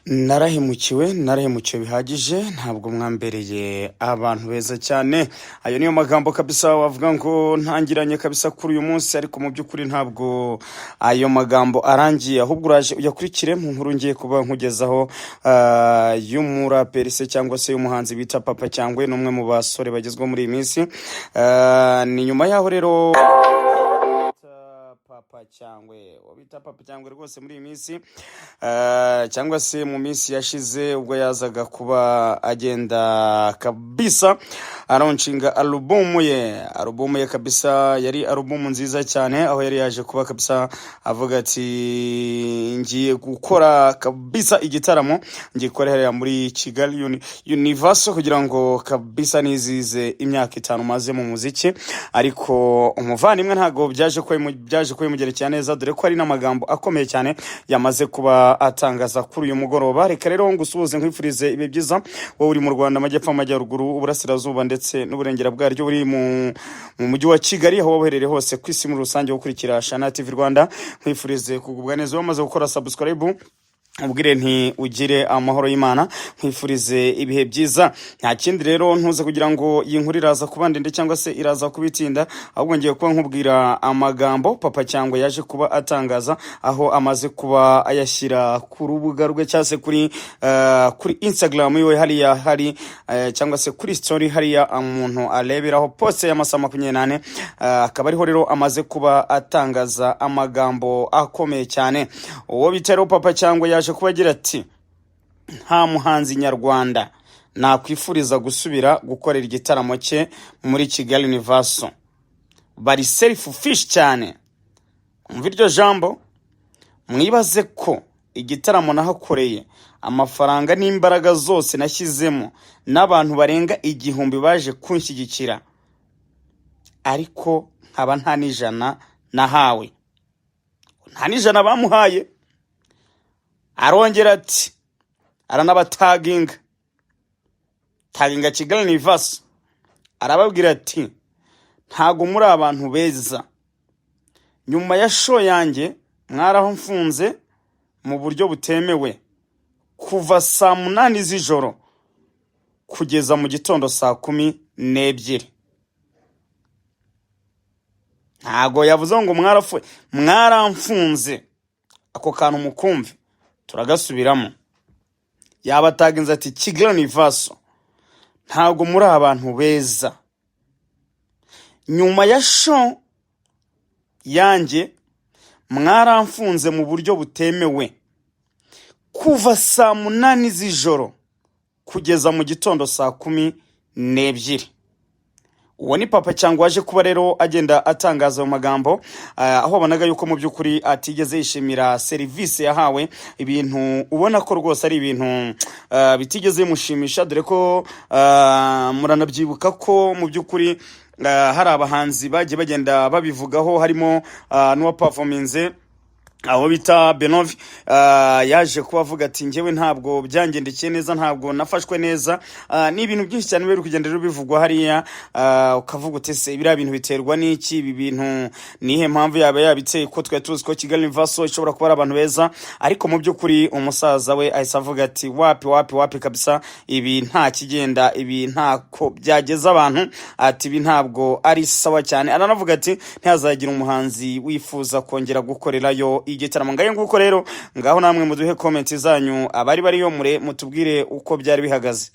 narahemukiwe bihagije ntabwo mwambereye abantu beza cyane. Ayo niyo magambo kabisa wavuga ngo ntangiranye kabisa kuri uyu munsi, ariko mu by'ukuri ntabwo ayo magambo arangiye, ahubwo uraje uyakurikire mu nkuru ngiye kuba nkugezaho y'umuraperi se cyangwa se y'umuhanzi bita Papa Cyangwe, n'umwe mu basore bagezweho muri iyi minsi. Ni nyuma yaho rero Papa Cyangwe rwose muri iyi minsi cyangwa se mu minsi yashize ubwo yazaga kuba agenda kabisa aronshinga alubumu ye kabisa. Yari alubumu nziza cyane, aho yari yaje kuba kabisa avuga ati ngiye gukora kabisa igitaramo, ngiye gukorera muri Kigali Universal kugira ngo kabisa nizize imyaka 5 maze mu muziki. Ariko umuvandimwe ntago byaje kwemugerekera neza, dore ko ari n'amagambo akomeye cyane yamaze kuba atangaza kuri uyu mugoroba. Reka rero ngusuhuze nkwifurize ibe byiza wowe uri mu Rwanda, amajyepfo, amajyaruguru, uburasirazuba ndetse n'uburengera bwaryo, uri mu mujyi wa Kigali, aho waherereye hose ku isi muri rusange gukurikira Shana TV Rwanda. Nkwifurize kugubwa neza, wamaze gukora subscribe ubwire nti ugire amahoro y'Imana, nkwifurize ibihe byiza. Nta kindi rero ntuze kugira ngo iyi nkuru iraza kuba ndende cyangwa se iraza kubitinda, ahubwo ngiye kuba nkubwira amagambo Papa Cyangwe yaje kuba atangaza, aho amaze kuba ayashyira ku rubuga rwe cyangwa se kuri Instagram yiwe hari cyangwa se kuri story hariya umuntu areberaho post y'amasaha 28. Akaba ariho rero amaze kuba atangaza amagambo akomeye cyane. Uwo bitero Papa Cyangwe yaje kuba agira ati nta muhanzi nyarwanda nakwifuriza gusubira gukorera igitaramo cye muri Kigali Universal, bari selfish cyane. Umva iryo jambo, mwibaze ko igitaramo nahakoreye amafaranga n'imbaraga zose nashyizemo n'abantu barenga 1000 baje kunshyigikira, ariko nkaba nta n'ijana nahawe, nta n'ijana bamuhaye. Arongera ati aranabataginga Kigali Universal, arababwira ati ntago muri abantu beza, nyuma ya show yanjye mwaraho mfunze mu buryo butemewe kuva saa 8 z'ijoro kugeza mu gitondo saa 12. Ntago yavuze ngo mwaramfunze, ako kantu mukumve turagasubiramo. Yabataginze ati Kigali Universal ntago muri abantu beza, nyuma ya show yanjye mwaramfunze mu buryo butemewe kuva saa 8 z'ijoro kugeza mu gitondo saa 12. Uwo ni Papa Cyangwe waje kuba rero agenda atangaza mu magambo, aho banaga yuko mu by'ukuri atigeze yishimira serivisi yahawe, ibintu ubona ko rwose ari ibintu bitigeze bimushimisha, dore ko muranabyibuka ko mu by'ukuri hari abahanzi bagiye bagenda babivugaho, harimo n'uwa performance aho bita Benovi. Yaje kuba avuga ati njyewe ntabwo byangendekeye neza, ntabwo nafashwe neza. Ni ibintu byinshi cyane biri kugenda bivugwa hariya, ukavuga uti se ibira bintu biterwa n'iki, ibi bintu nihe mpamvu yabiteye ko twe tuzi ko Kigali Universal ishobora kuba ari abantu beza. Ariko mu by'ukuri umusaza we ahise avuga ati wapi kabisa, ibi nta kigenda, ibi ntako byageza abantu, ati ibi ntabwo ari sawa cyane. Aranavuga ati ntihazagira umuhanzi wifuza kongera gukorerayo igitaramo. Ngaye nguko rero, ngaho namwe muduhe comment zanyu abari bariyo mutubwire uko byari bihagaze.